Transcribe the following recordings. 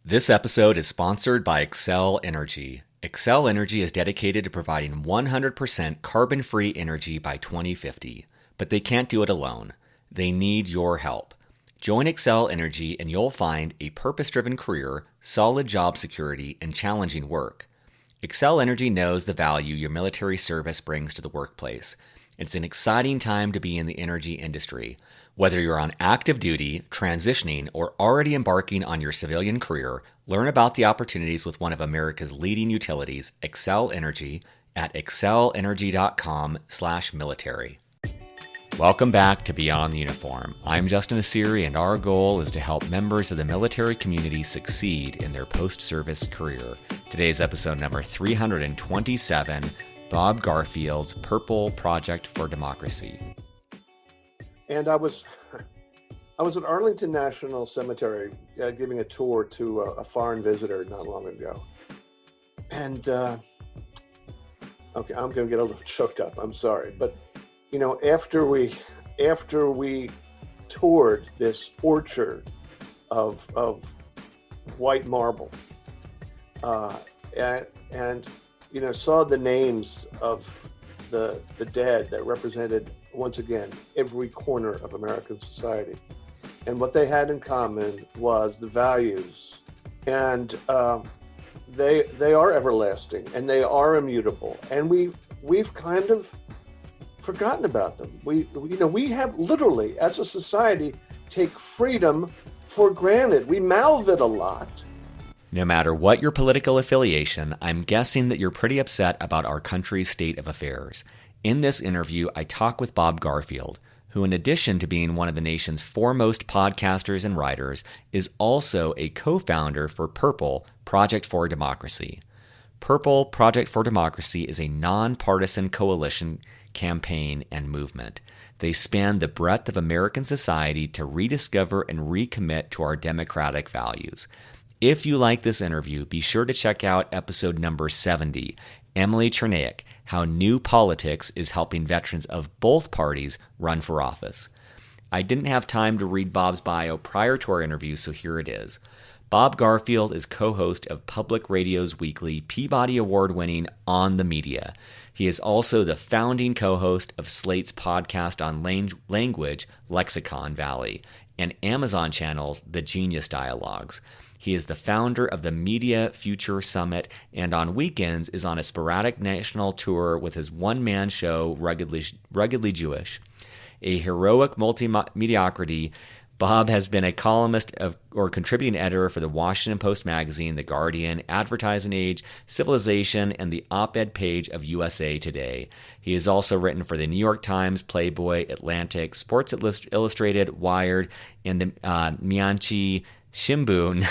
This episode is sponsored by Xcel Energy. Xcel Energy is dedicated to providing 100% carbon-free energy by 2050, but they can't do it alone. They need your help. Join Xcel Energy and you'll find a purpose-driven career, solid job security, and challenging work. Xcel Energy knows the value your military service brings to the workplace. It's an exciting time to be in the energy industry. Whether you're on active duty, transitioning, or already embarking on your civilian career, learn about the opportunities with one of America's leading utilities, Xcel Energy, at xcelenergy.com/military. Welcome back to Beyond the Uniform. I'm Justin Asiri, and our goal is to help members of the military community succeed in their post-service career. Today's episode number 327, Bob Garfield's Purple Project for Democracy. And I was at Arlington National Cemetery giving a tour to a foreign visitor not long ago. And, okay, I'm going to get a little choked up. I'm sorry. But, you know, after we toured this orchard of white marble and you know, saw the names of the dead that represented, once again, every corner of American society. And what they had in common was the values. And they are everlasting and they are immutable. And we've kind of forgotten about them. We have literally, as a society, take freedom for granted. We mouth it a lot. No matter what your political affiliation, I'm guessing that you're pretty upset about our country's state of affairs. In this interview, I talk with Bob Garfield, who in addition to being one of the nation's foremost podcasters and writers, is also a co-founder for Purple Project for Democracy. Purple Project for Democracy is a nonpartisan coalition campaign and movement. They span the breadth of American society to rediscover and recommit to our democratic values. If you like this interview, be sure to check out episode number 70, Emily Cherniak, How New Politics is Helping Veterans of Both Parties Run for Office. I didn't have time to read Bob's bio prior to our interview, so here it is. Bob Garfield is co-host of Public Radio's weekly Peabody Award-winning On the Media. He is also the founding co-host of Slate's podcast on language, Lexicon Valley, and Amazon channel's The Genius Dialogues. He is the founder of the Media Future Summit, and on weekends is on a sporadic national tour with his one-man show, Ruggedly Jewish. A heroic multi-mediocrity, Bob has been a columnist or contributing editor for the Washington Post magazine, The Guardian, Advertising Age, Civilization, and the op-ed page of USA Today. He has also written for the New York Times, Playboy, Atlantic, Sports Illustrated, Wired, and the Mianchi Shimbun,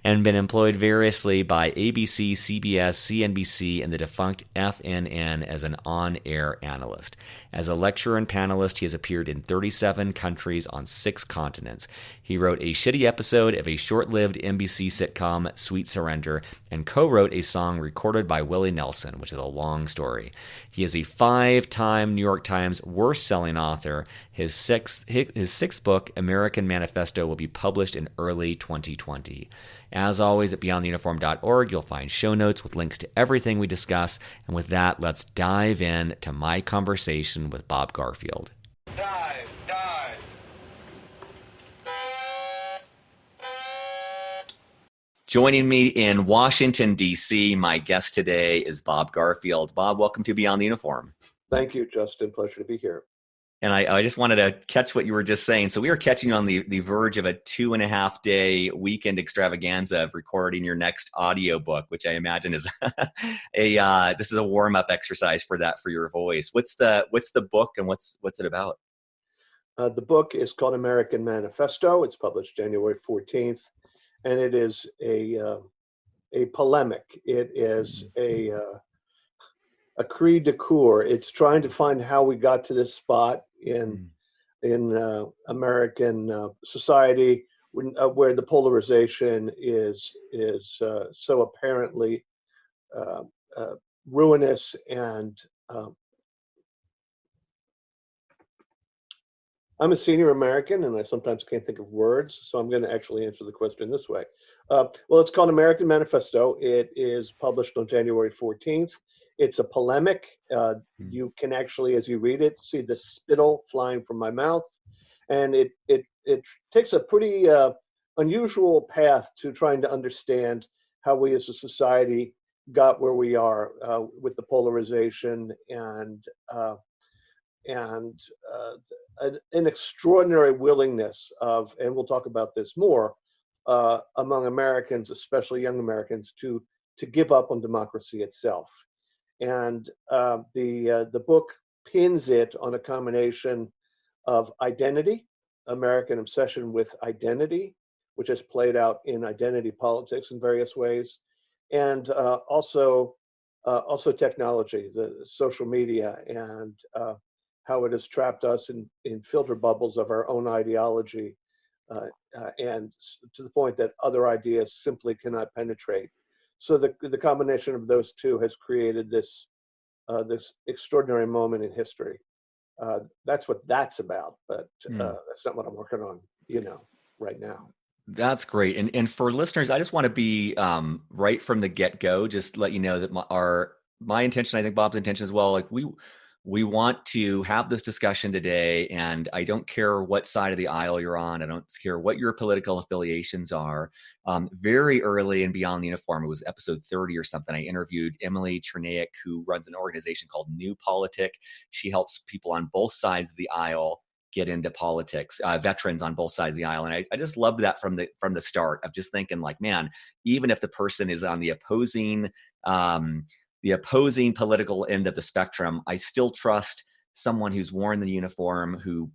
and been employed variously by ABC, CBS, CNBC, and the defunct FNN as an on-air analyst. As a lecturer and panelist, he has appeared in 37 countries on 6 continents. He wrote a shitty episode of a short-lived NBC sitcom, Sweet Surrender, and co-wrote a song recorded by Willie Nelson, which is a long story. He is a 5-time New York Times worst-selling author. His sixth book, American Manifesto, will be published in early 2020. As always, at beyondtheuniform.org, you'll find show notes with links to everything we discuss. And with that, let's dive in to my conversation with Bob Garfield. Dive. Joining me in Washington, D.C., my guest today is Bob Garfield. Bob, welcome to Beyond the Uniform. Thank you, Justin. Pleasure to be here. And I just wanted to catch what you were just saying. So we are catching you on the verge of a 2.5-day weekend extravaganza of recording your next audiobook, which I imagine is this is a warm-up exercise for your voice. What's the book and what's it about? The book is called American Manifesto. It's published January 14th, and it is a polemic. It is a cri de coeur. It's trying to find how we got to this spot in American society where the polarization is so apparently ruinous and I'm a senior American, and I sometimes can't think of words, so I'm going to actually answer the question this way. Well, it's called American Manifesto. It is published on January 14th. It's a polemic. Hmm. You can actually, as you read it, see the spittle flying from my mouth, and it takes a pretty unusual path to trying to understand how we as a society got where we are with the polarization and an extraordinary willingness of, and we'll talk about this more, among Americans, especially young Americans, to give up on democracy itself. And the book pins it on a combination of identity, American obsession with identity, which has played out in identity politics in various ways, and also technology, the social media, and how it has trapped us in filter bubbles of our own ideology, and to the point that other ideas simply cannot penetrate. So the combination of those two has created this extraordinary moment in history. That's what that's about, but that's not what I'm working on, right now. That's great. And for listeners, I just want to be right from the get-go, just let you know that my intention, I think Bob's intention as well, like we want to have this discussion today, and I don't care what side of the aisle you're on. I don't care what your political affiliations are. Very early in Beyond the Uniform, it was episode 30 or something, I interviewed Emily Chernaik, who runs an organization called New Politic. She helps people on both sides of the aisle get into politics, veterans on both sides of the aisle. And I just loved that from the start of just thinking like, man, even if the person is on the opposing political end of the spectrum, I still trust someone who's worn the uniform, who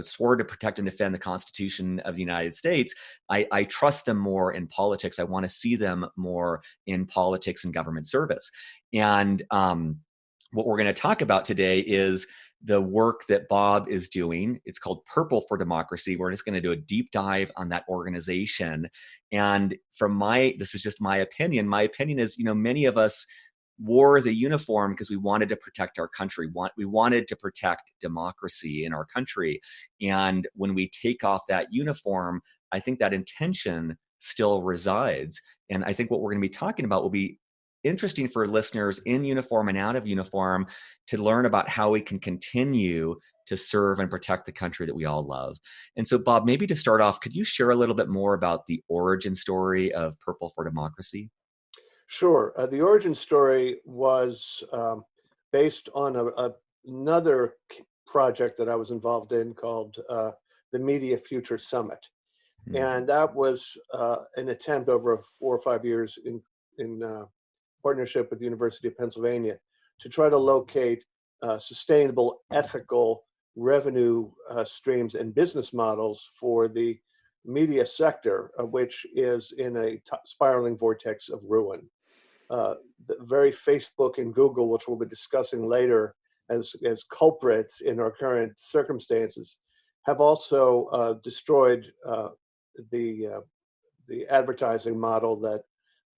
swore to protect and defend the Constitution of the United States. I trust them more in politics. I want to see them more in politics and government service. And what we're going to talk about today is the work that Bob is doing. It's called Purple for Democracy. We're just going to do a deep dive on that organization. And this is just my opinion. My opinion is, many of us wore the uniform because we wanted to protect our country. We wanted to protect democracy in our country. And when we take off that uniform, I think that intention still resides. And I think what we're going to be talking about will be interesting for listeners in uniform and out of uniform to learn about how we can continue to serve and protect the country that we all love. And so, Bob, maybe to start off, could you share a little bit more about the origin story of Purple for Democracy? Sure. The origin story was based on another project that I was involved in called the Media Future Summit. And that was an attempt over 4 or 5 years in partnership with the University of Pennsylvania to try to locate sustainable, ethical revenue streams and business models for the media sector, which is in a spiraling vortex of ruin. The very Facebook and Google, which we'll be discussing later as culprits in our current circumstances, have also destroyed the advertising model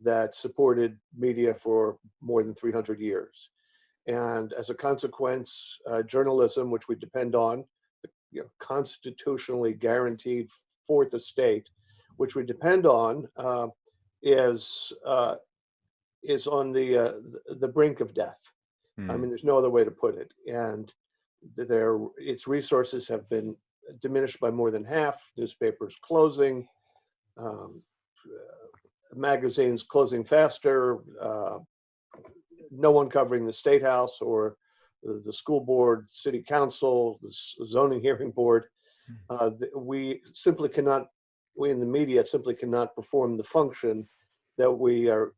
that supported media for more than 300 years. And as a consequence, journalism, which we depend on, the constitutionally guaranteed fourth estate, which we depend on, is on the brink of death. I mean, there's no other way to put it. And its resources have been diminished by more than half. Newspapers closing, magazines closing faster, no one covering the state house or the school board, city council, the zoning hearing board. We in the media simply cannot perform the function that we are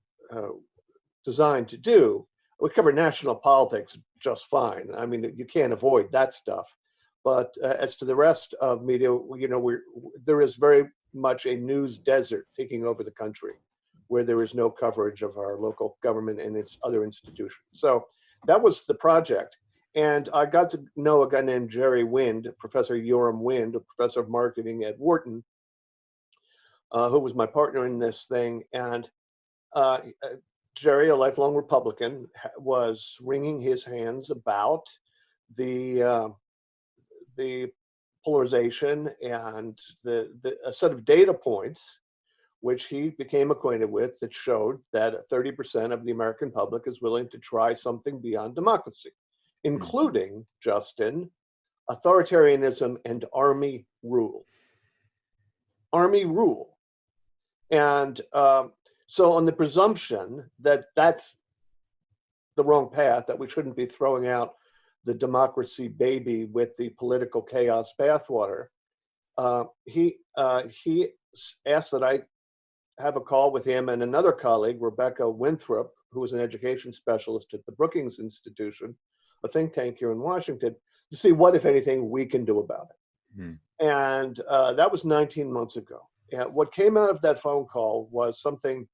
designed to do. We cover national politics just fine. I mean, you can't avoid that stuff. But as to the rest of media, there is very much a news desert taking over the country, where there is no coverage of our local government and its other institutions. So that was the project. And I got to know a guy named Jerry Wind, Professor Yoram Wind, a professor of marketing at Wharton, who was my partner in this thing. And Jerry, a lifelong Republican, was wringing his hands about the polarization and a set of data points, which he became acquainted with, that showed that 30% of the American public is willing to try something beyond democracy, including, Justin, authoritarianism and army rule. Army rule. And so on the presumption that that's the wrong path, that we shouldn't be throwing out the democracy baby with the political chaos bathwater, he asked that I have a call with him and another colleague, Rebecca Winthrop, who was an education specialist at the Brookings Institution, a think tank here in Washington, to see what, if anything, we can do about it. Mm-hmm. And that was 19 months ago. And what came out of that phone call was something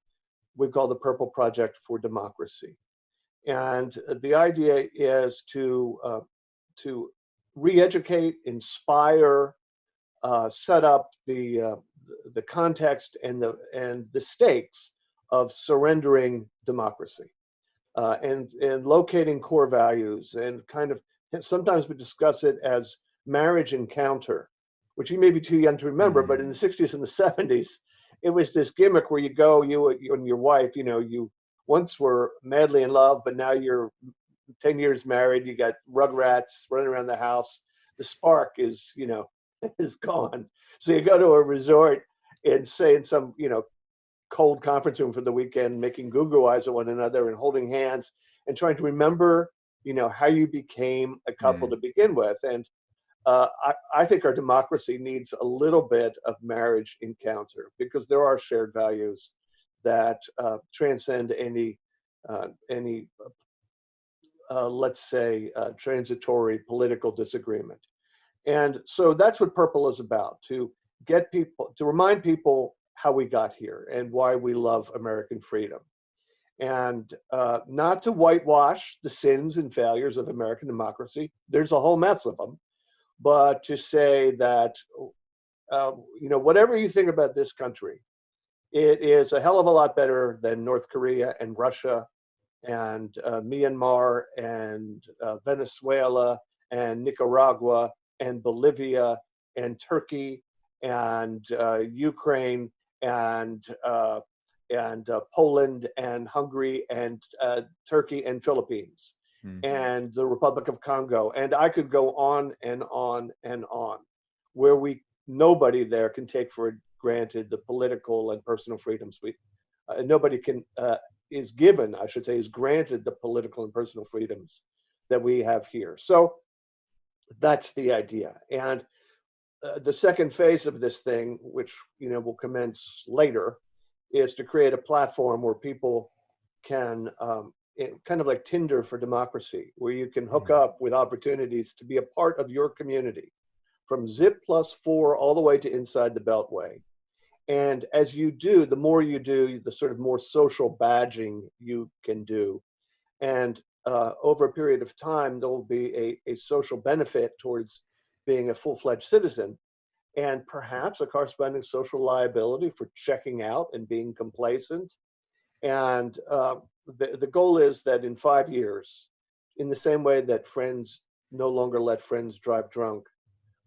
we call the Purple Project for Democracy. And the idea is to re-educate, inspire, set up the context and the stakes of surrendering democracy, and locating core values, and kind of sometimes we discuss it as marriage encounter, which you may be too young to remember, but in the 60s and the 70s, it was this gimmick where you and your wife, you once were madly in love, but now you're 10 years married, you got rugrats running around the house. The spark is gone. So you go to a resort and say in some, cold conference room for the weekend, making goo-goo eyes at one another and holding hands and trying to remember, how you became a couple to begin with. And I think our democracy needs a little bit of marriage encounter, because there are shared values that transcend any let's say, transitory political disagreement. And so that's what Purple is about, to remind people how we got here and why we love American freedom. And not to whitewash the sins and failures of American democracy. There's a whole mess of them. But to say that, whatever you think about this country, it is a hell of a lot better than North Korea and Russia and Myanmar and Venezuela and Nicaragua and Bolivia and Turkey and Ukraine and Poland and Hungary and Turkey and Philippines and the Republic of Congo. And I could go on and on and on, where nobody there can take for granted the political and personal freedoms nobody is granted the political and personal freedoms that we have here. So that's the idea. And the second phase of this thing, which will commence later, is to create a platform where people can, kind of like Tinder for democracy, where you can hook up with opportunities to be a part of your community, from zip +4 all the way to inside the Beltway. And as you do, the more you do, the sort of more social badging you can do. And over a period of time, there will be a social benefit towards being a full-fledged citizen, and perhaps a corresponding social liability for checking out and being complacent. And the goal is that in 5 years, in the same way that friends no longer let friends drive drunk,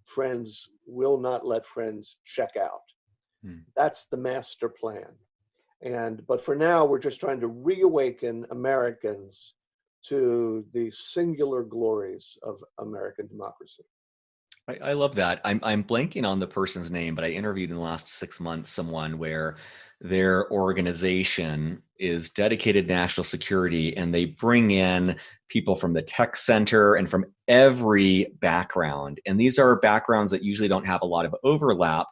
friends will not let friends check out. That's the master plan. But for now, we're just trying to reawaken Americans to the singular glories of American democracy. I love that. I'm blanking on the person's name, but I interviewed in the last 6 months someone where their organization is dedicated to national security, and they bring in people from the tech center and from every background. And these are backgrounds that usually don't have a lot of overlap.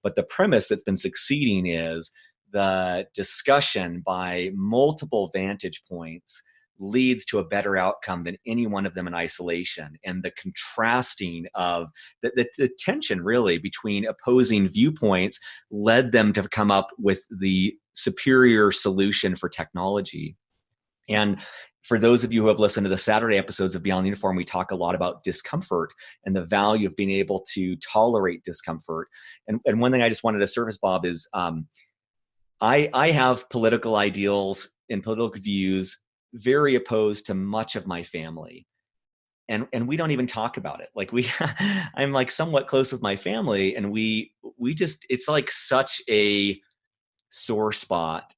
But the premise that's been succeeding is the discussion by multiple vantage points leads to a better outcome than any one of them in isolation. And the contrasting of the tension really between opposing viewpoints led them to come up with the superior solution for technology. And for those of you who have listened to the Saturday episodes of Beyond the Uniform, we talk a lot about discomfort and the value of being able to tolerate discomfort. And one thing I just wanted to surface, Bob, is I have political ideals and political views very opposed to much of my family. and we don't even talk about it. Like I'm like somewhat close with my family, and we just, it's like such a sore spot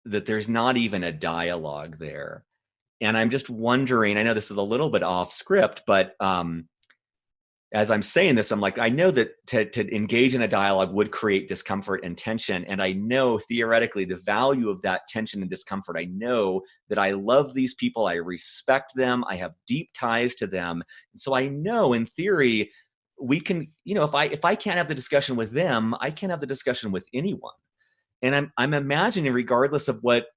that there's not even a dialogue there. And I'm just wondering, I know this is a little bit off script, but as I'm saying this, I'm like, I know that to engage in a dialogue would create discomfort and tension. And I know theoretically the value of that tension and discomfort. I know that I love these people. I respect them. I have deep ties to them. And so I know in theory, we can, if I can't have the discussion with them, I can't have the discussion with anyone. And I'm imagining, regardless of what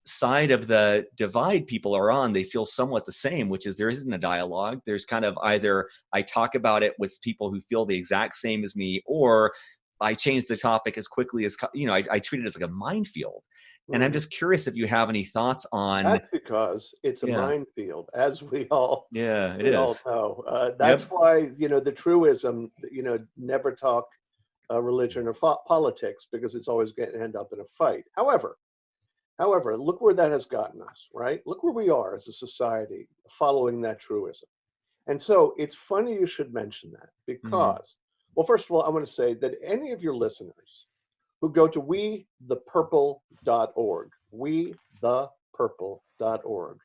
side of the divide people are on, they feel somewhat the same, which is there isn't a dialogue. There's kind of either I talk about it with people who feel the exact same as me, or I change the topic as quickly as, I treat it as like a minefield. And I'm just curious if you have any thoughts on. That's because it's a Yeah, minefield, as we all yeah, it is. know. That's Yep. why, the truism, never talk religion or politics, because it's always going to end up in a fight. However, look where that has gotten us, right? Look where we are as a society following that truism. And so it's funny you should mention that Mm, because, well, first of all, I want to say that any of your listeners who go to wethepurple.org, wethepurple.org,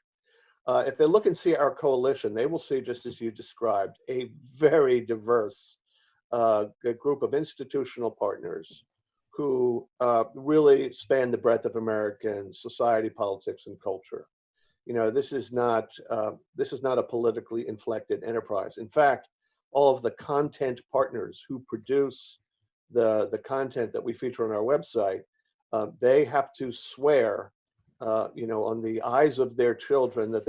if they look and see our coalition, they will see, just as you described, a very diverse group of institutional partners who really span the breadth of American society, politics, and culture. This is not a politically inflected enterprise. In fact, all of the content partners who produce the content that we feature on our website, they have to swear, on the eyes of their children, that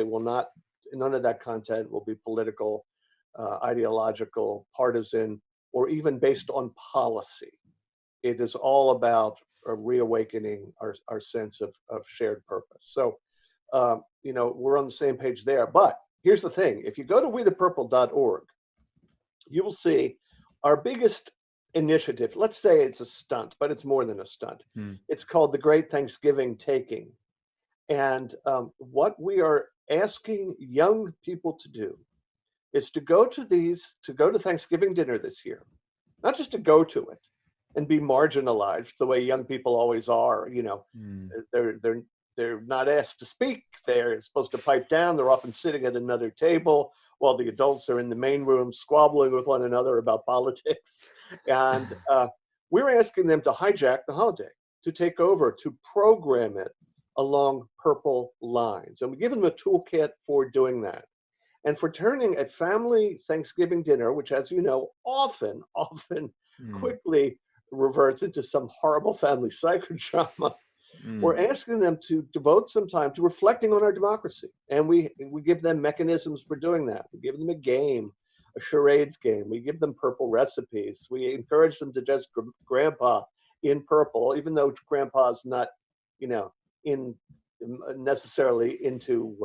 none of that content will be political, ideological, partisan, or even based on policy. It is all about reawakening our sense of shared purpose. So, we're on the same page there. But here's the thing: if you go to wethepurple.org, you will see our biggest initiative. Let's say it's a stunt, but it's more than a stunt. mm, It's called the Great Thanksgiving Taking. And what we are asking young people to do is to go to Thanksgiving dinner this year, not just to go to it and be marginalized the way young people always are. mm, They're not asked to speak. They're supposed to pipe down. They're often sitting at another table while the adults are in the main room squabbling with one another about politics. And we're asking them to hijack the holiday, to take over, to program it along purple lines. And we give them a toolkit for doing that. And for turning a family Thanksgiving dinner, which, as you know, often mm, quickly reverts into some horrible family psychodrama, we're mm, asking them to devote some time to reflecting on our democracy. And we give them mechanisms for doing that. We give them a game, a charades game. We give them purple recipes. We encourage them to dress grandpa in purple, even though grandpa's not, in necessarily into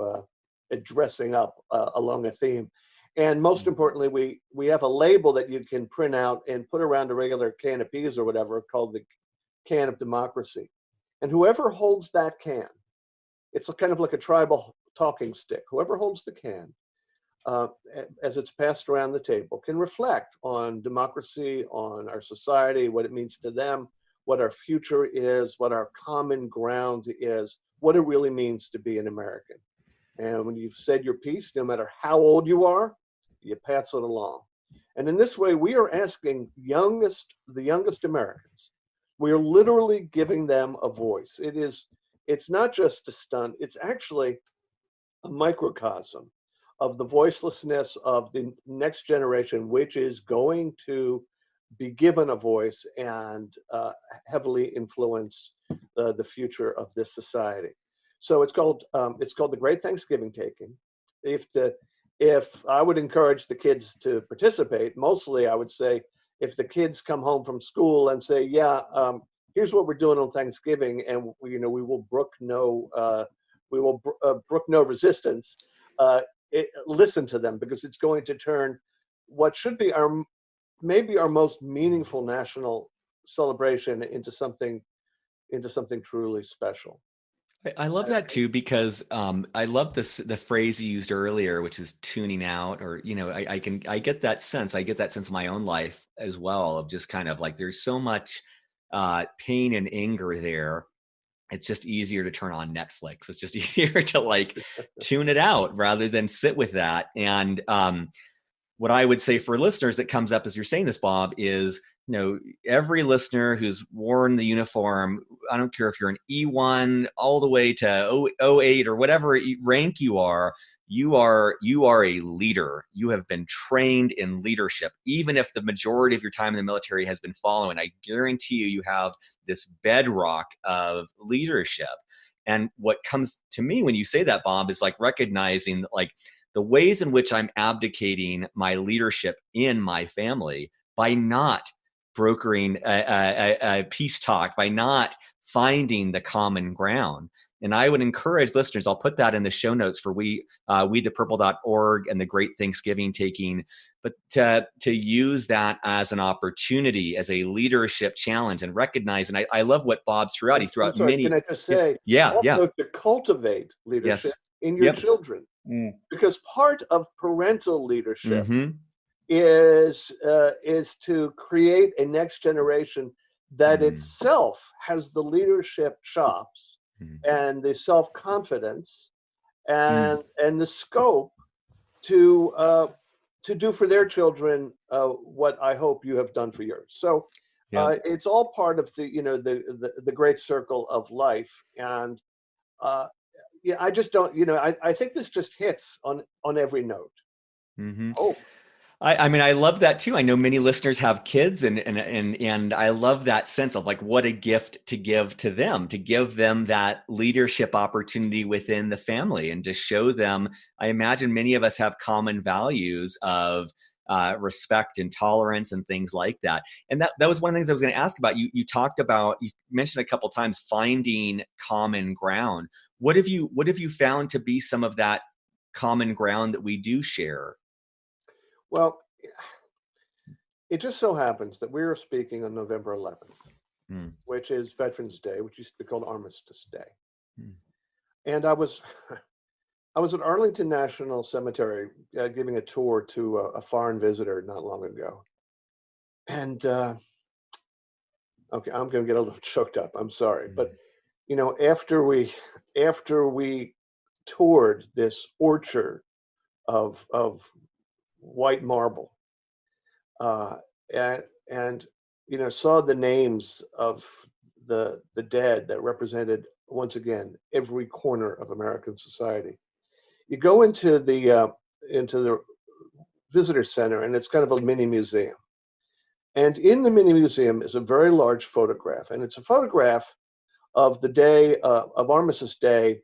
dressing up along a theme. And most mm. importantly, we have a label that you can print out and put around a regular can of peas or whatever, called the can of democracy. And whoever holds that can, it's kind of like a tribal talking stick. Whoever holds the can, uh, as it's passed around the table, can reflect on democracy, on our society, what it means to them, what our future is, what our common ground is, what it really means to be an American. And when you've said your piece, no matter how old you are, you pass it along. And in this way, we are asking the youngest Americans. We are literally giving them a voice. It's not just a stunt, it's actually a microcosm of the voicelessness of the next generation, which is going to be given a voice and heavily influence the future of this society. So it's called the Great Thanksgiving Taking. If I would encourage the kids to participate, mostly I would say, if the kids come home from school and say, "Yeah, here's what we're doing on Thanksgiving," and we will brook no resistance. Uh, Listen to them, because it's going to turn what should be maybe our most meaningful national celebration into something truly special. I love that too because I love the phrase you used earlier, which is tuning out, or I get that sense. I get that sense in my own life as well of just kind of like there's so much pain and anger there. It's just easier to turn on Netflix. It's just easier to like tune it out rather than sit with that. And what I would say for listeners that comes up as you're saying this, Bob, is every listener who's worn the uniform, I don't care if you're an E1 all the way to 08 or whatever rank you are a leader. You have been trained in leadership, even if the majority of your time in the military has been following. I guarantee you have this bedrock of leadership. And what comes to me when you say that, Bob, is like recognizing like the ways in which I'm abdicating my leadership in my family by not brokering a peace talk, by not finding the common ground. And I would encourage listeners, I'll put that in the show notes for WeThePurple.org and the Great Thanksgiving Taking, but to use that as an opportunity, as a leadership challenge, and recognize, and I love what Bob threw out. He threw I'm out sorry, many. can I just say, Yeah. also to cultivate leadership Yes. in your Yep. children, Mm. because part of parental leadership Mm-hmm. is to create a next generation that Mm. itself has the leadership chops Mm. and the self-confidence Mm. and the scope to do for their children what I hope you have done for yours. So Yeah. it's all part of the great circle of life. And yeah, I just don't, I think this just hits on every note. Mm-hmm. Oh, I mean, I love that too. I know many listeners have kids, and I love that sense of like what a gift to give them that leadership opportunity within the family, and to show them. I imagine many of us have common values of respect and tolerance and things like that. And that was one of the things I was going to ask about. You mentioned a couple times finding common ground. What have you found to be some of that common ground that we do share? well, it just so happens that we were speaking on November 11th, Mm. which is Veterans Day, which used to be called Armistice Day. Mm. And I was at Arlington National Cemetery giving a tour to a foreign visitor not long ago. And okay, I'm going to get a little choked up. I'm sorry, but Mm. after we toured this orchard of white marble, uh, and saw the names of the dead that represented once again every corner of American society. You go into the visitor center, and it's kind of a mini museum. And in the mini museum is a very large photograph, and it's a photograph of the day of Armistice Day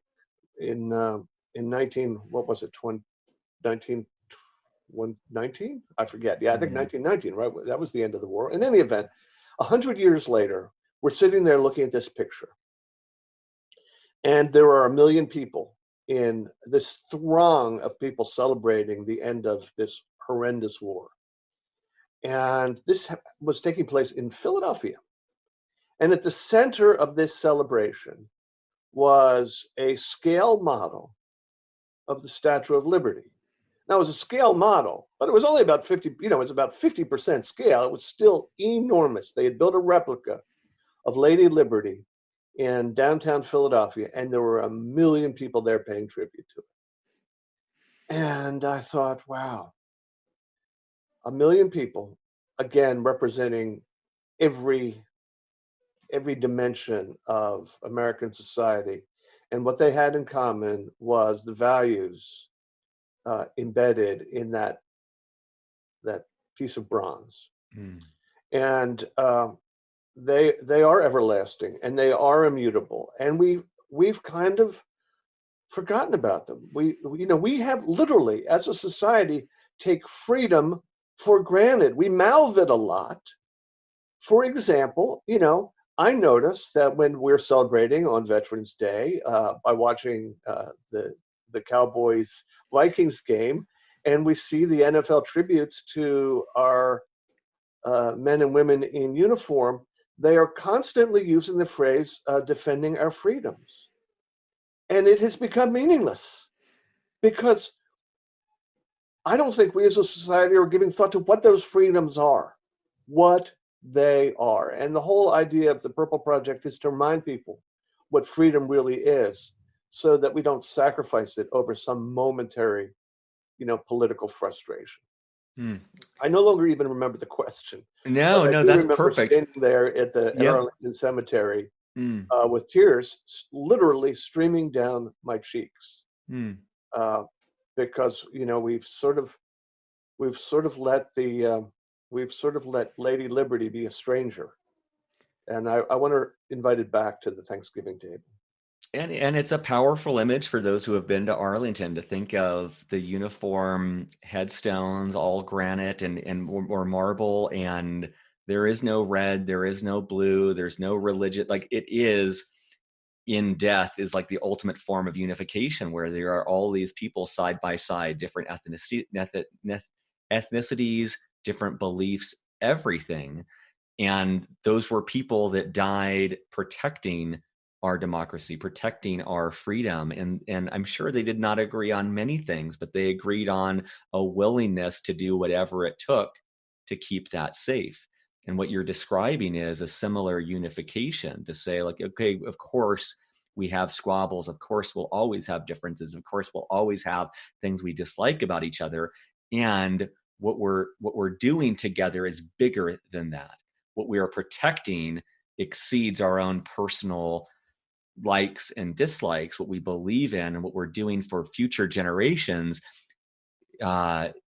in 19, what was it, 20, 1919? I forget. Yeah, I think Mm. 1919, right? That was the end of the war. In any event, 100 years later, we're sitting there looking at this picture, and there are 1 million people in this throng of people celebrating the end of this horrendous war. And this was taking place in Philadelphia. And at the center of this celebration was a scale model of the Statue of Liberty. Now, it was a scale model, but it was only about 50, it was about 50% scale. It was still enormous. They had built a replica of Lady Liberty in downtown Philadelphia, and there were 1 million people there paying tribute to it. And I thought, wow, 1 million people, again, representing every dimension of American society. And what they had in common was the values embedded in that piece of bronze. Mm. And they are everlasting, and they are immutable. And we've kind of forgotten about them. We have literally, as a society, take freedom for granted. We mouth it a lot. For example, I notice that when we're celebrating on Veterans Day by watching the Cowboys Vikings game, and we see the NFL tributes to our men and women in uniform, they are constantly using the phrase "defending our freedoms." And it has become meaningless because I don't think we as a society are giving thought to what those freedoms are, what they are. And the whole idea of the Purple Project is to remind people what freedom really is so that we don't sacrifice it over some momentary, political frustration. Hmm. I no longer even remember the question, but No, I no, do that's remember perfect. standing there at Yep. Arlington Cemetery Hmm. with tears literally streaming down my cheeks Hmm. uh, because we've sort of let the we've sort of let Lady Liberty be a stranger, and I want her invited back to the Thanksgiving table. And it's a powerful image for those who have been to Arlington to think of the uniform headstones, all granite and or marble, and there is no red, there is no blue, there's no religion. Like it is in death is like the ultimate form of unification, where there are all these people side by side, different ethnicities, different beliefs, everything. And those were people that died protecting our democracy, protecting our freedom. And I'm sure they did not agree on many things, but they agreed on a willingness to do whatever it took to keep that safe. And what you're describing is a similar unification to say, like, okay, of course we have squabbles. Of course we'll always have differences. Of course we'll always have things we dislike about each other. And what we're doing together is bigger than that. What we are protecting exceeds our own personal likes and dislikes. What we believe in and what we're doing for future generations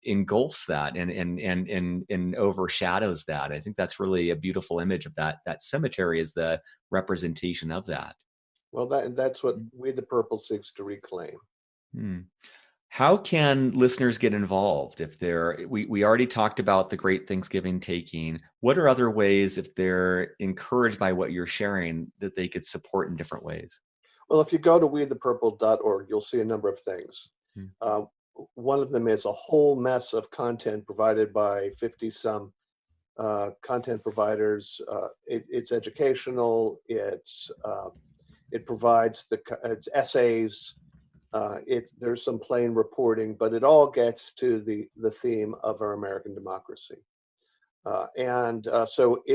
engulfs that and overshadows that. I think that's really a beautiful image of that cemetery is the representation of that. Well, that's what We the Purple seeks to reclaim. Hmm. How can listeners get involved if we already talked about the Great Thanksgiving taking. What are other ways, if they're encouraged by what you're sharing, that they could support in different ways? Well, if you go to wethepurple.org, you'll see a number of things. Hmm. Uh, One of them is a whole mess of content provided by 50 some content providers. It's educational. It provides it's essays. There's some plain reporting, but it all gets to the theme of our American democracy, and so Hmm.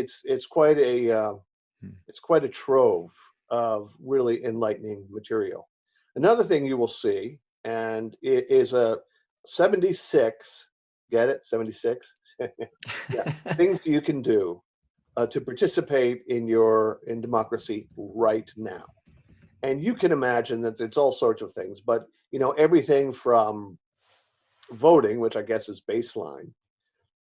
it's quite a trove of really enlightening material. Another thing you will see, and it is a 76. Get it? 76. Yeah, things you can do to participate in democracy right now. And you can imagine that it's all sorts of things, but everything from voting, which I guess is baseline,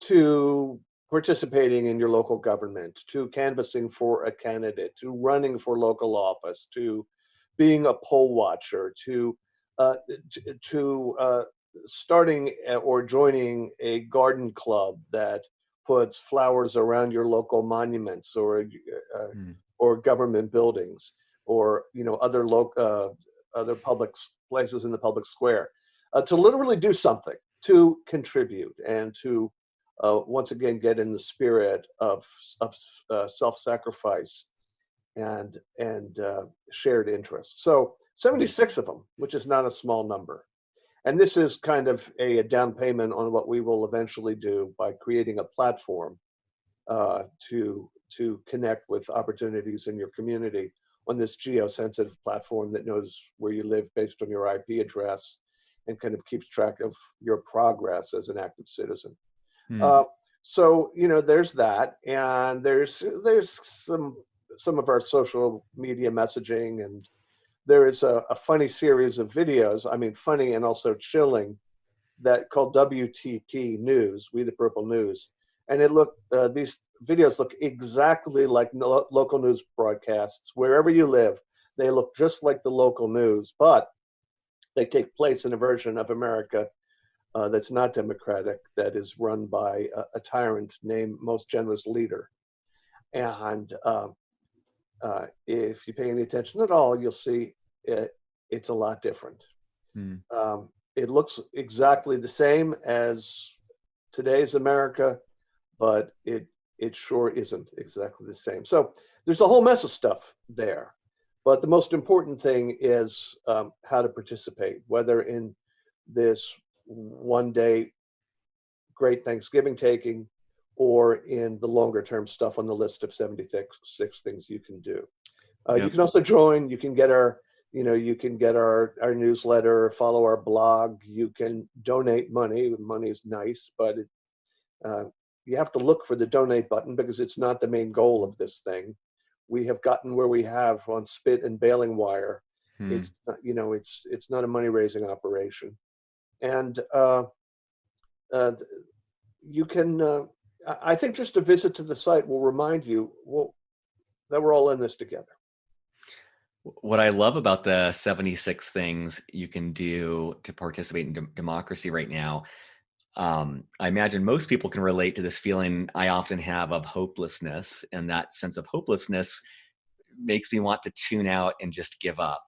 to participating in your local government, to canvassing for a candidate, to running for local office, to being a poll watcher, uh, to starting or joining a garden club that puts flowers around your local monuments Hmm. or government buildings or other public places in the public square, to literally do something to contribute and to once again get in the spirit of self-sacrifice and shared interests. So 76 of them, which is not a small number. And this is kind of a down payment on what we will eventually do by creating a platform to connect with opportunities in your community on this geo-sensitive platform that knows where you live based on your IP address and kind of keeps track of your progress as an active citizen. Hmm. Uh, so there's that, and there's some of our social media messaging, and there is a funny series of videos. I mean, funny and also chilling, that called WTP News, We the Purple News, and these videos look exactly like local news broadcasts wherever you live. They look just like the local news, but they take place in a version of America that's not democratic, that is run by a tyrant named Most Generous Leader. And if you pay any attention at all, you'll see it's a lot different. Hmm. It looks exactly the same as today's America, but it sure isn't exactly the same. So there's a whole mess of stuff there. But the most important thing is how to participate, whether in this one day great Thanksgiving taking or in the longer term stuff on the list of 76 things you can do. You Yep. can also join. You can get our newsletter, follow our blog. You can donate money. Money is nice, but uh, you have to look for the donate button because it's not the main goal of this thing. We have gotten where we have on spit and baling wire. Hmm. It's not, it's not a money raising operation, and uh, you can. I think just a visit to the site will remind you that we're all in this together. What I love about the 76 things you can do to participate in democracy right now, I imagine most people can relate to this feeling I often have of hopelessness. And that sense of hopelessness makes me want to tune out and just give up.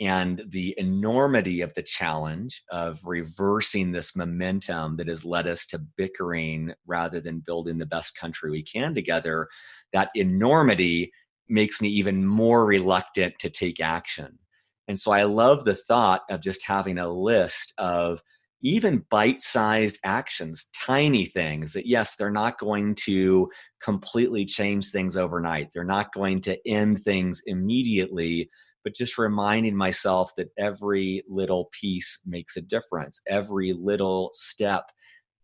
And the enormity of the challenge of reversing this momentum that has led us to bickering rather than building the best country we can together, that enormity makes me even more reluctant to take action. And so I love the thought of just having a list of even bite-sized actions, tiny things that, yes, they're not going to completely change things overnight. They're not going to end things immediately, but just reminding myself that every little piece makes a difference. Every little step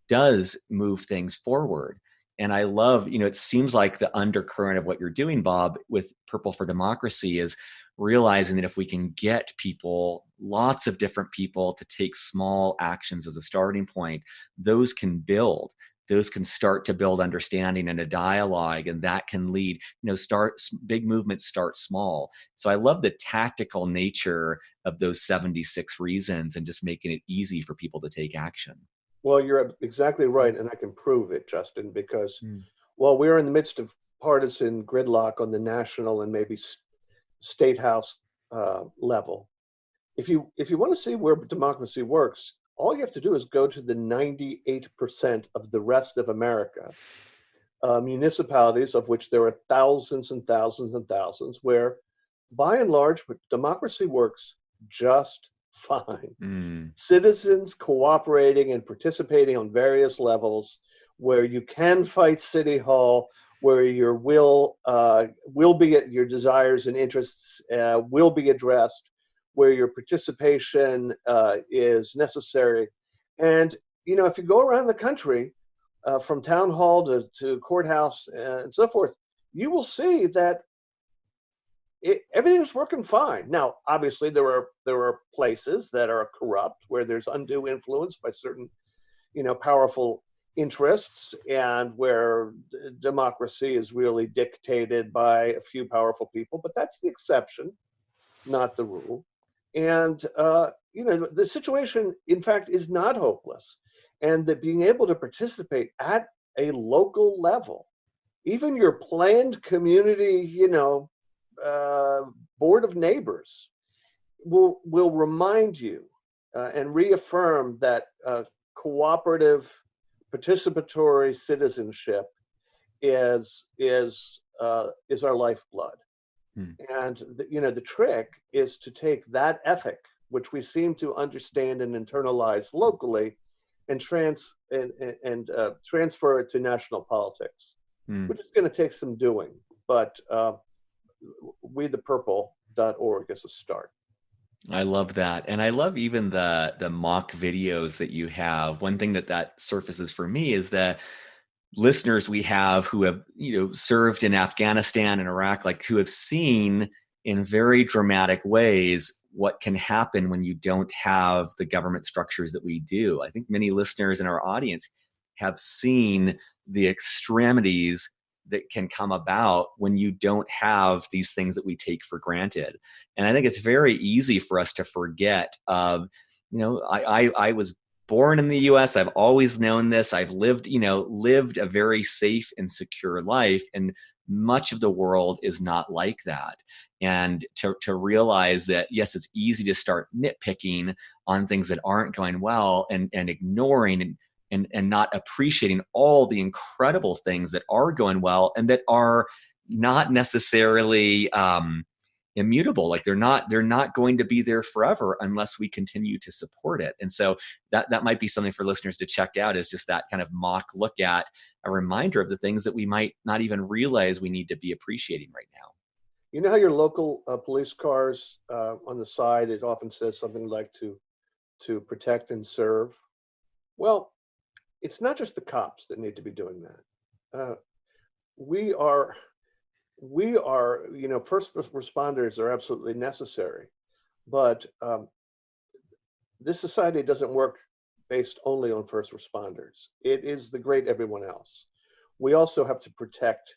does move things forward. And I love, it seems like the undercurrent of what you're doing, Bob, with Purple for Democracy is realizing that if we can get people, lots of different people, to take small actions as a starting point, those can build. Those can start to build understanding and a dialogue, and that can lead, start big movements, start small. So I love the tactical nature of those 76 reasons and just making it easy for people to take action. Well, you're exactly right, and I can prove it, Justin, because Mm. while we're in the midst of partisan gridlock on the national and maybe state house level, if you want to see where democracy works, all you have to do is go to the 98% of the rest of America, municipalities of which there are thousands and thousands and thousands, where by and large democracy works just fine. Mm. Citizens cooperating and participating on various levels, where you can fight City Hall, where your will be your desires and interests will be addressed, where your participation is necessary. And if you go around the country, from town hall to courthouse and so forth, you will see that everything is working fine. Now, obviously, there are places that are corrupt, where there's undue influence by certain, powerful interests, and where democracy is really dictated by a few powerful people. But that's the exception, not the rule. And the situation, in fact, is not hopeless, and that being able to participate at a local level, even your planned community, uh, board of neighbors will remind you and reaffirm that cooperative, participatory citizenship is our lifeblood. Hmm. And the trick is to take that ethic, which we seem to understand and internalize locally, and transfer it to national politics, Hmm. which is going to take some doing. But WeThePurple.org is a start. I love that. And I love even the mock videos that you have. One thing that surfaces for me is that listeners we have who have, served in Afghanistan and Iraq, like who have seen in very dramatic ways what can happen when you don't have the government structures that we do. I think many listeners in our audience have seen the extremities that can come about when you don't have these things that we take for granted. And I think it's very easy for us to forget of, I was born in the US. I've always known this. I've lived a very safe and secure life. And much of the world is not like that. And to realize that, yes, it's easy to start nitpicking on things that aren't going well, and ignoring and not appreciating all the incredible things that are going well and that are not necessarily immutable. Like they're not going to be there forever unless we continue to support it. And so that might be something for listeners to check out, is just that kind of mock look at, a reminder of the things that we might not even realize we need to be appreciating right now. You know how your local police cars on the side, it often says something like to protect and serve. Well, it's not just the cops that need to be doing that. We are, first responders are absolutely necessary, but this society doesn't work based only on first responders. It is the great everyone else. We also have to protect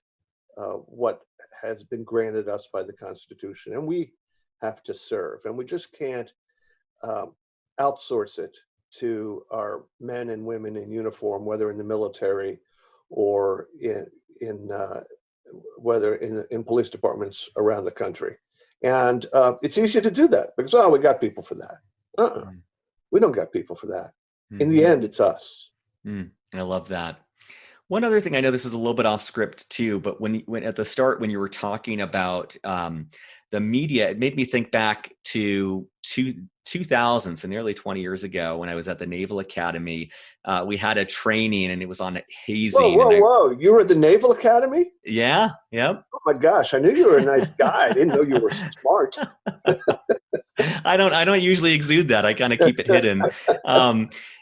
what has been granted us by the Constitution, and we have to serve, and we just can't outsource it to our men and women in uniform, whether in the military or whether in police departments around the country. And it's easy to do that because, we got people for that. We don't got people for that. In the end, it's us. I love that. One other thing, I know this is a little bit off script too, but when at the start, when you were talking about the media, it made me think back to 2000, so nearly 20 years ago, when I was at the Naval Academy. We had a training, and it was on hazing. Whoa! You were at the Naval Academy? Yeah. Yep. Oh my gosh! I knew you were a nice guy. I didn't know you were smart. I don't usually exude that. I kind of keep it hidden.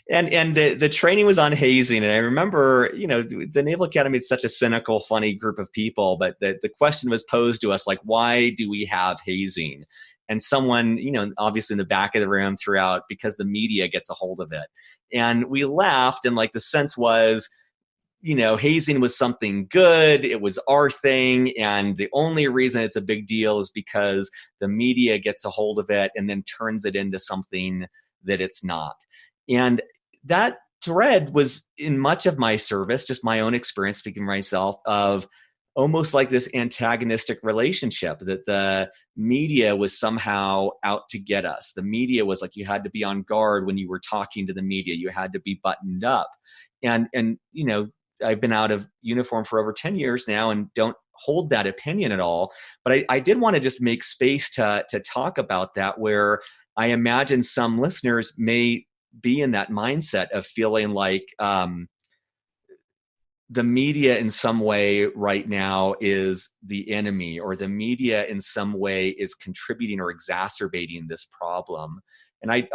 And the training was on hazing. And I remember, the Naval Academy is such a cynical, funny group of people, but the question was posed to us, like, why do we have hazing? And someone, obviously in the back of the room threw out, because the media gets a hold of it. And we laughed, and like the sense was, hazing was something good. It was our thing. And the only reason it's a big deal is because the media gets a hold of it and then turns it into something that it's not. And that thread was in much of my service, just my own experience, speaking for myself, of almost like this antagonistic relationship, that the media was somehow out to get us. The media was like, you had to be on guard when you were talking to the media. You had to be buttoned up. And I've been out of uniform for over 10 years now and don't hold that opinion at all. But I did want to just make space to talk about that, where I imagine some listeners may be in that mindset of feeling like the media in some way right now is the enemy, or the media in some way is contributing or exacerbating this problem. And I'd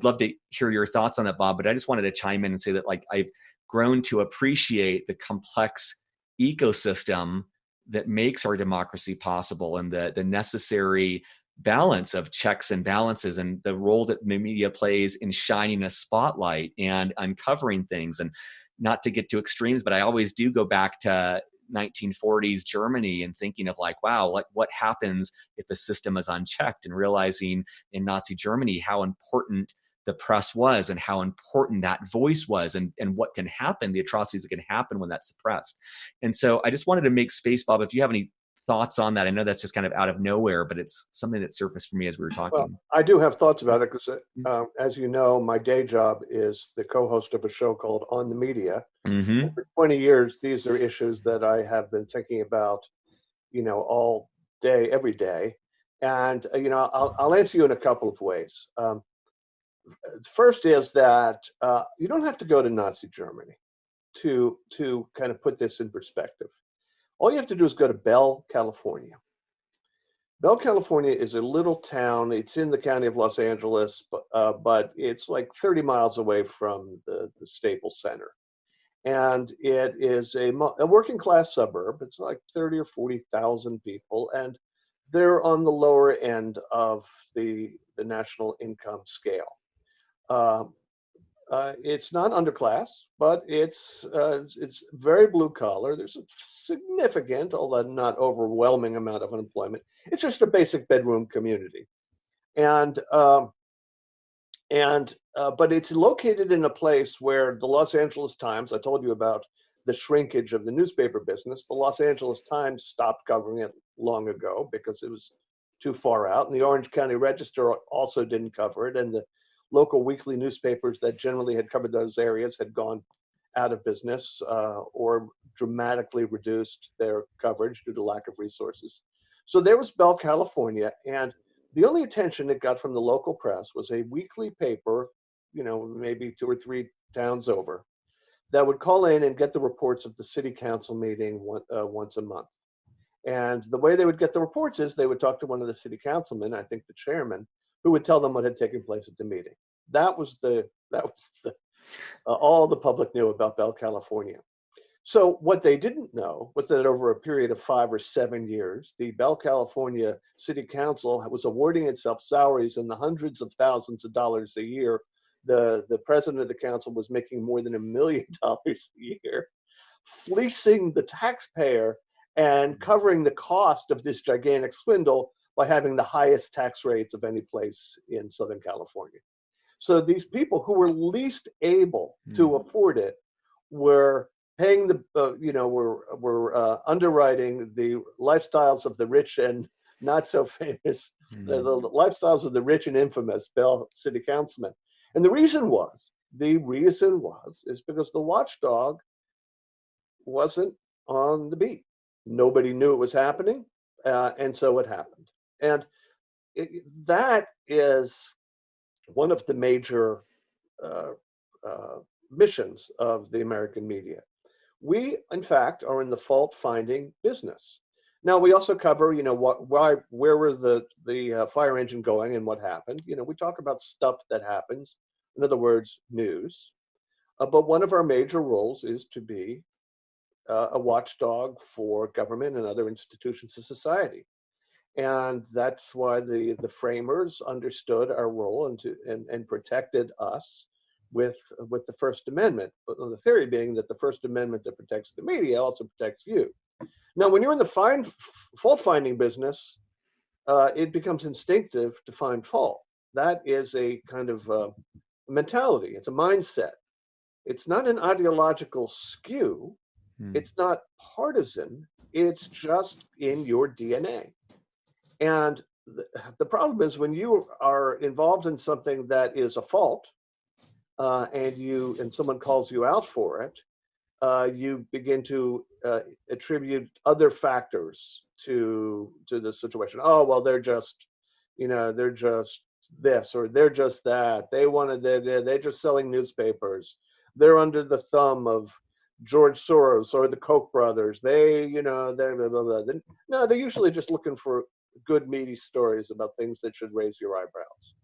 love to hear your thoughts on that, Bob, but I just wanted to chime in and say that, like, I've grown to appreciate the complex ecosystem that makes our democracy possible, and the necessary balance of checks and balances, and the role that the media plays in shining a spotlight and uncovering things. And not to get to extremes, but I always do go back to 1940s Germany and thinking of like, wow, what happens if the system is unchecked, and realizing in Nazi Germany how important the press was and how important that voice was, and what can happen, the atrocities that can happen when that's suppressed. And so I just wanted to make space, Bob, if you have any thoughts on that. I know that's just kind of out of nowhere, but it's something that surfaced for me as we were talking. Well, I do have thoughts about it because, as you know, my day job is the co-host of a show called On the Media. Mm-hmm. For 20 years, these are issues that I have been thinking about, all day, every day. And, I'll answer you in a couple of ways. First is that you don't have to go to Nazi Germany to kind of put this in perspective. All you have to do is go to Bell, California. Bell, California is a little town. It's in the county of Los Angeles, but it's like 30 miles away from the Staples Center. And it is a working class suburb. It's like 30 or 40,000 people, and they're on the lower end of the national income scale. It's not underclass, but it's very blue collar. There's a significant, although not overwhelming, amount of unemployment. It's just a basic bedroom community, but it's located in a place where the Los Angeles Times, I told you about the shrinkage of the newspaper business. The Los Angeles Times stopped covering it long ago because it was too far out, and the Orange County Register also didn't cover it, and the local weekly newspapers that generally had covered those areas had gone out of business or dramatically reduced their coverage due to lack of resources. So there was Bell, California, and the only attention it got from the local press was a weekly paper, maybe 2 or 3 towns over, that would call in and get the reports of the city council meeting once a month. And the way they would get the reports is they would talk to one of the city councilmen, I think the chairman, who would tell them what had taken place at the meeting. That was all the public knew about Bell, California. So what they didn't know was that over a period of 5 or 7 years, the Bell, California City Council was awarding itself salaries in the hundreds of thousands of dollars a year. The president of the council was making more than $1 million a year, fleecing the taxpayer and covering the cost of this gigantic swindle by having the highest tax rates of any place in Southern California. So these people who were least able to afford it were paying were underwriting the lifestyles of the rich and not so famous, the lifestyles of the rich and infamous Bell City Councilmen. And the reason was because the watchdog wasn't on the beat. Nobody knew it was happening, and so it happened. And that is one of the major missions of the American media. We, in fact, are in the fault-finding business. Now, we also cover, where was the fire engine going and what happened. We talk about stuff that happens, in other words, news. But one of our major roles is to be a watchdog for government and other institutions of society. And that's why the framers understood our role and protected us with the First Amendment. But the theory being that the First Amendment that protects the media also protects you. Now, when you're in the fault-finding business, it becomes instinctive to find fault. That is a kind of mentality. It's a mindset. It's not an ideological skew. It's not partisan. It's just in your DNA. And the problem is when you are involved in something that is a fault, and someone calls you out for it, you begin to attribute other factors to the situation. Oh, well, they're just this, or they're just that. They're just selling newspapers. They're under the thumb of George Soros or the Koch brothers. They're blah, blah, blah. No, they're usually just looking for good, meaty stories about things that should raise your eyebrows.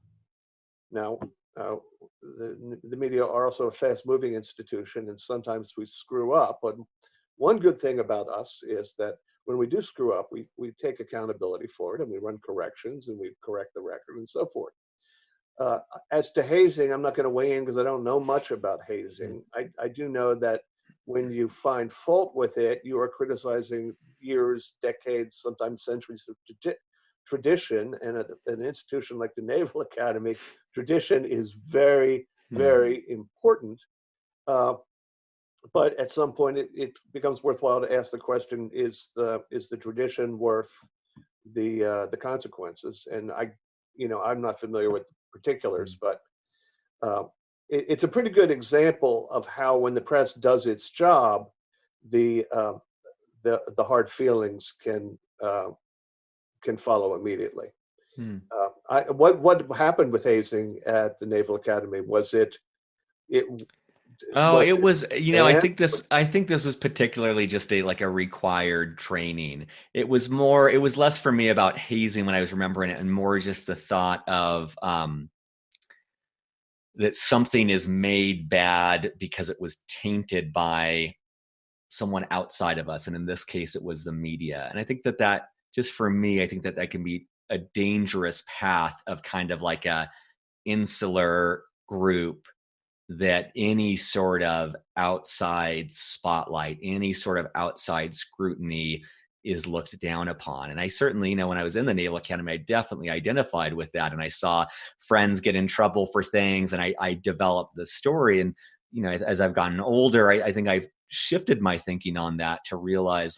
Now, the media are also a fast-moving institution, and sometimes we screw up. But one good thing about us is that when we do screw up, we take accountability for it, and we run corrections, and we correct the record, and so forth. As to hazing, I'm not going to weigh in because I don't know much about hazing. I do know that when you find fault with it, you are criticizing years, decades, sometimes centuries of tradition. And at an institution like the Naval Academy, tradition is very, very important. But at some point, it becomes worthwhile to ask the question: Is the tradition worth the consequences? And I'm not familiar with the particulars, but it's a pretty good example of how, when the press does its job, the hard feelings can follow immediately. What happened with hazing at the Naval Academy? Was it? Oh, it was, I think this was particularly just a required training. It was less for me about hazing when I was remembering it, and more just the thought of that something is made bad because it was tainted by someone outside of us. And in this case, it was the media. And I think that just for me, I think that can be a dangerous path of kind of like a insular group, that any sort of outside spotlight, any sort of outside scrutiny is looked down upon. And I certainly, when I was in the Naval Academy, I definitely identified with that. And I saw friends get in trouble for things, and I developed the story. And, as I've gotten older, I think I've shifted my thinking on that to realize,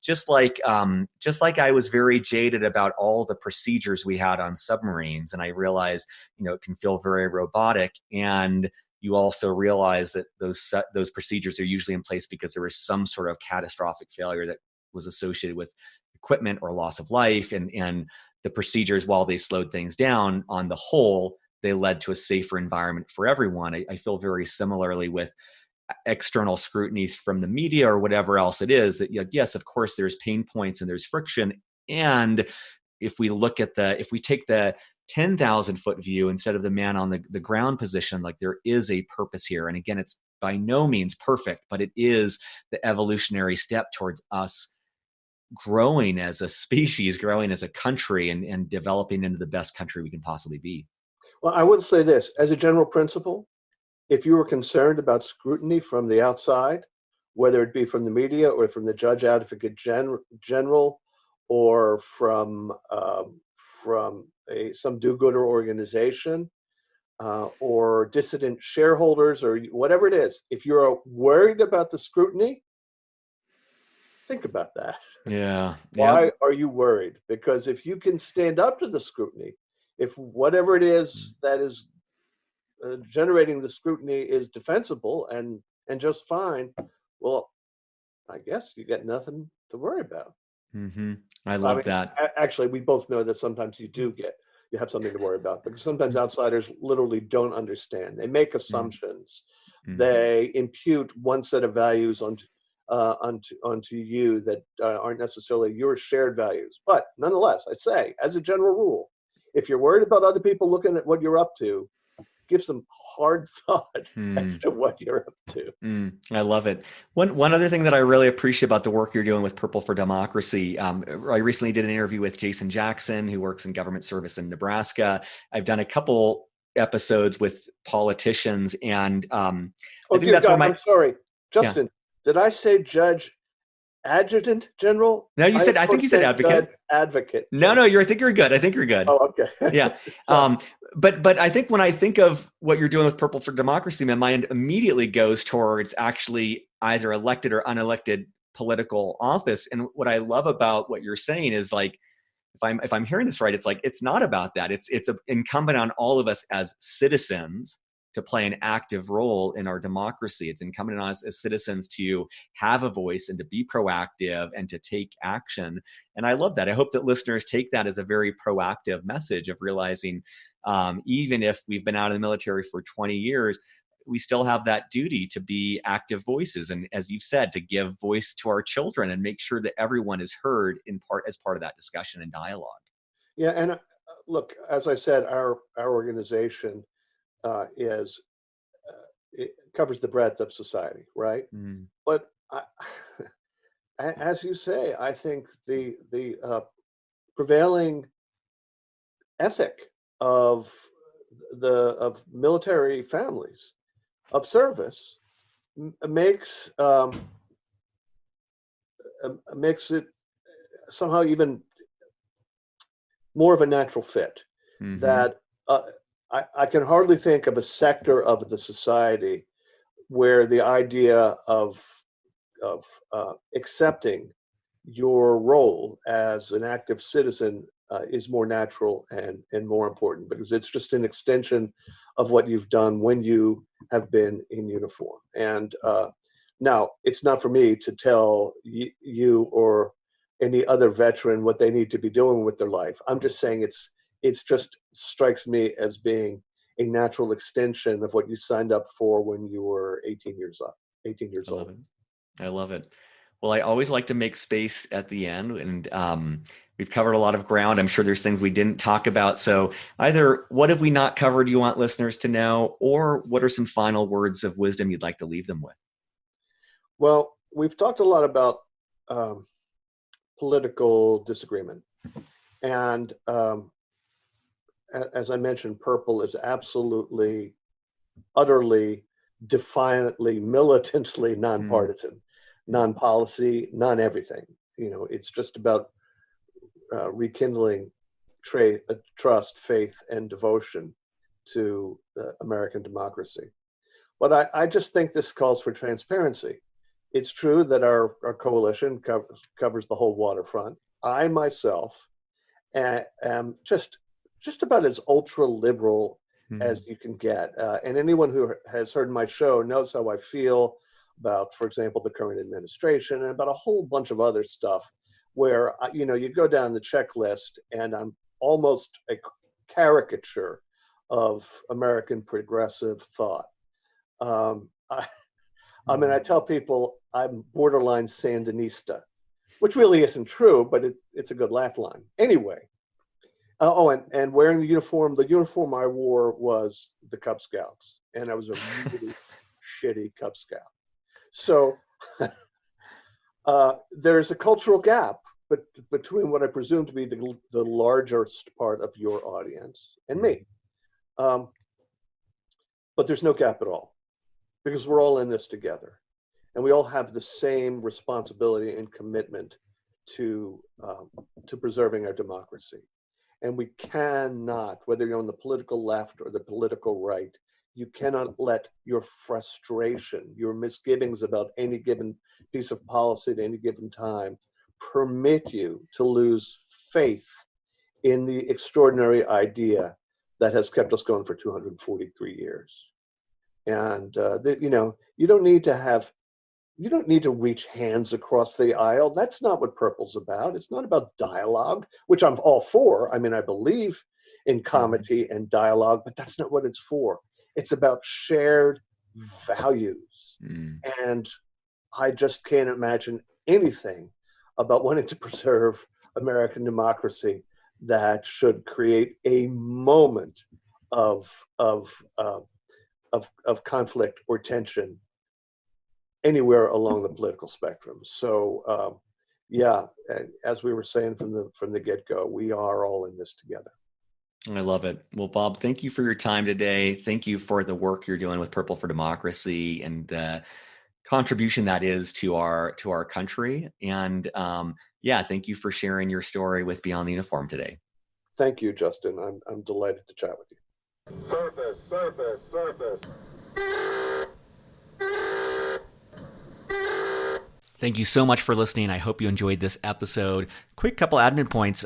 just like I was very jaded about all the procedures we had on submarines, and I realized, it can feel very robotic. And you also realize that those procedures are usually in place because there was some sort of catastrophic failure that was associated with equipment or loss of life, and the procedures, while they slowed things down, on the whole, they led to a safer environment for everyone. I feel very similarly with external scrutiny from the media or whatever else it is, that yes, of course, there's pain points and there's friction. And if we take the 10,000 foot view instead of the man on the ground position, like, there is a purpose here. And again, it's by no means perfect, but it is the evolutionary step towards us growing as a species, growing as a country, and developing into the best country we can possibly be. Well, I would say this as a general principle: if you were concerned about scrutiny from the outside, whether it be from the media or from the judge advocate general, or from some do-gooder organization, or dissident shareholders, or whatever it is, if you're worried about the scrutiny, think about that. Yeah. Why are you worried? Because if you can stand up to the scrutiny, if whatever it is that is generating the scrutiny is defensible and just fine, well, I guess you got nothing to worry about. Mm-hmm. I love that. Actually, we both know that sometimes you have something to worry about, because sometimes outsiders literally don't understand. They make assumptions. Mm-hmm. They impute one set of values onto you that aren't necessarily your shared values. But nonetheless, I say, as a general rule, if you're worried about other people looking at what you're up to, give some hard thought as to what you're up to. I love it. One other thing that I really appreciate about the work you're doing with Purple for Democracy, I recently did an interview with Jason Jackson, who works in government service in Nebraska. I've done a couple episodes with politicians, and I think that's God, I'm sorry, Justin. Yeah. Did I say Judge Adjutant General? No, you said. I think you said advocate. Judge Advocate. No, I think you're good. I think you're good. Oh, okay. Yeah. But I think when I think of what you're doing with Purple for Democracy, my mind immediately goes towards actually either elected or unelected political office. And what I love about what you're saying is, like, if I'm hearing this right, it's like, it's not about that. It's incumbent on all of us as citizens to play an active role in our democracy. It's incumbent on us as citizens to have a voice and to be proactive and to take action. And I love that. I hope that listeners take that as a very proactive message of realizing, even if we've been out of the military for 20 years, we still have that duty to be active voices. And as you've said, to give voice to our children and make sure that everyone is heard as part of that discussion and dialogue. Yeah. And look, as I said, our organization it covers the breadth of society, right? But as you say, I think the prevailing ethic of military families of service makes it somehow even more of a natural fit. That I can hardly think of a sector of the society where the idea of accepting your role as an active citizen is more natural and more important, because it's just an extension of what you've done when you have been in uniform. And now, it's not for me to tell you or any other veteran what they need to be doing with their life. I'm just saying it's just strikes me as being a natural extension of what you signed up for when you were 18 years old. I love it. Well, I always like to make space at the end, and we've covered a lot of ground. I'm sure there's things we didn't talk about. So either what have we not covered you want listeners to know, or what are some final words of wisdom you'd like to leave them with? Well, we've talked a lot about political disagreement. And as I mentioned, Purple is absolutely, utterly, defiantly, militantly nonpartisan, non-policy, non-everything. It's just about rekindling trust, faith, and devotion to American democracy. But I just think this calls for transparency. It's true that our coalition covers the whole waterfront. I myself am just about as ultra liberal as you can get. And anyone who has heard my show knows how I feel about, for example, the current administration and about a whole bunch of other stuff where you go down the checklist, and I'm almost a caricature of American progressive thought. I mean, I tell people I'm borderline Sandinista, which really isn't true, but it's a good laugh line. Anyway, and wearing the uniform I wore was the Cub Scouts, and I was a really shitty Cub Scout. So there's a cultural gap between what I presume to be the largest part of your audience and me. But there's no gap at all, because we're all in this together, and we all have the same responsibility and commitment to preserving our democracy. And we cannot, whether you're on the political left or the political right, you cannot let your frustration, your misgivings about any given piece of policy at any given time permit you to lose faith in the extraordinary idea that has kept us going for 243 years. And you don't need to reach hands across the aisle. That's not what Purple's about. It's not about dialogue, which I'm all for. I mean, I believe in comedy and dialogue, but that's not what it's for. It's about shared values. And I just can't imagine anything about wanting to preserve American democracy that should create a moment of conflict or tension anywhere along the political spectrum. So, as we were saying from the get-go, we are all in this together. I love it. Well, Bob, thank you for your time today. Thank you for the work you're doing with Purple for Democracy and the contribution that is to our country. And thank you for sharing your story with Beyond the Uniform today. Thank you, Justin. I'm delighted to chat with you. Surface. Thank you so much for listening. I hope you enjoyed this episode. Quick couple admin points.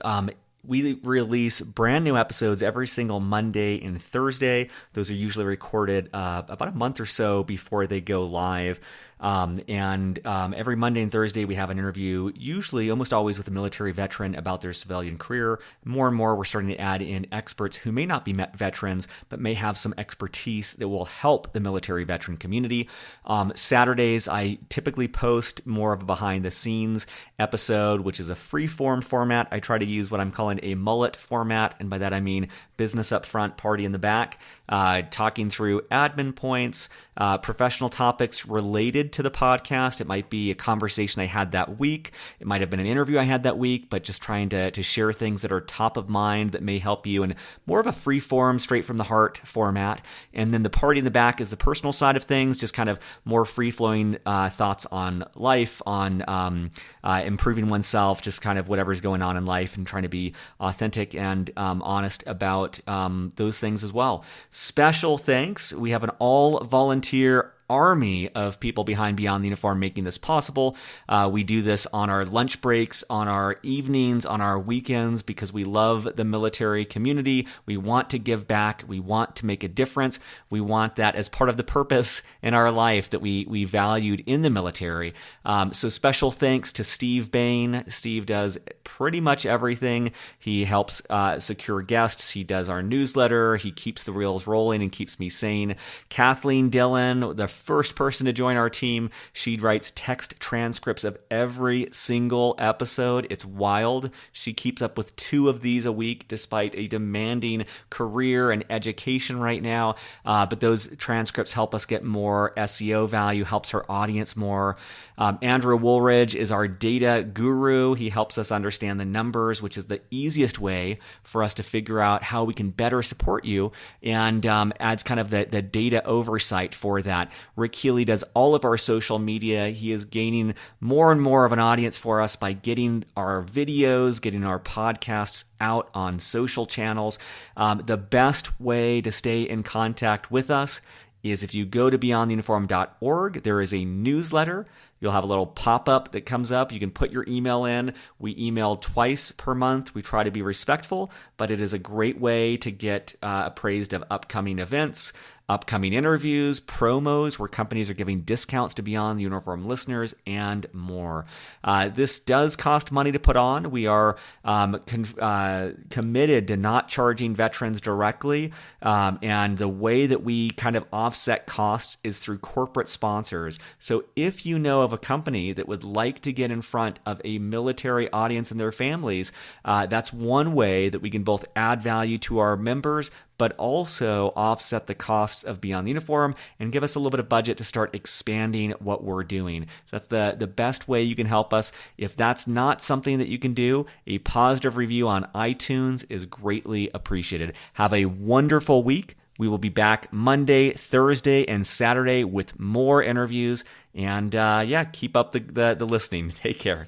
We release brand new episodes every single Monday and Thursday. Those are usually recorded about a month or so before they go live. Every Monday and Thursday, we have an interview, usually almost always with a military veteran about their civilian career. More and more, we're starting to add in experts who may not be veterans, but may have some expertise that will help the military veteran community. Saturdays, I typically post more of a behind the scenes episode, which is a free form format. I try to use what I'm calling a mullet format. And by that, I mean business up front, party in the back, talking through admin points, professional topics related to the podcast. It might be a conversation I had that week. It might have been an interview I had that week, but just trying to share things that are top of mind that may help you in more of a free form, straight from the heart format. And then the party in the back is the personal side of things, just kind of more free flowing thoughts on life, on improving oneself, just kind of whatever's going on in life, and trying to be authentic and honest about those things as well. Special thanks. We have an all volunteer army of people behind Beyond the Uniform making this possible. We do this on our lunch breaks, on our evenings, on our weekends, because we love the military community. We want to give back. We want to make a difference. We want that as part of the purpose in our life that we valued in the military. So special thanks to Steve Bain. Steve does pretty much everything. He helps secure guests. He does our newsletter. He keeps the reels rolling and keeps me sane. Kathleen Dillon, the first person to join our team. She writes text transcripts of every single episode. It's wild. She keeps up with 2 of these a week despite a demanding career and education right now. But those transcripts help us get more SEO value, helps her audience more. Andrew Woolridge is our data guru. He helps us understand the numbers, which is the easiest way for us to figure out how we can better support you, and adds kind of the data oversight for that. Rick Healy does all of our social media. He is gaining more and more of an audience for us by getting our videos, getting our podcasts out on social channels. The best way to stay in contact with us is if you go to beyondtheuniform.org. There is a newsletter. You'll have a little pop-up that comes up. You can put your email in. We email twice per month. We try to be respectful, but it is a great way to get appraised of upcoming events, upcoming interviews, promos where companies are giving discounts to Beyond the Uniform listeners, and more. This does cost money to put on. We are committed to not charging veterans directly, and the way that we kind of offset costs is through corporate sponsors. So if you know of a company that would like to get in front of a military audience and their families, that's one way that we can both add value to our members, but also offset the costs of Beyond the Uniform and give us a little bit of budget to start expanding what we're doing. So that's the best way you can help us. If that's not something that you can do, a positive review on iTunes is greatly appreciated. Have a wonderful week. We will be back Monday, Thursday, and Saturday with more interviews. And keep up the listening. Take care.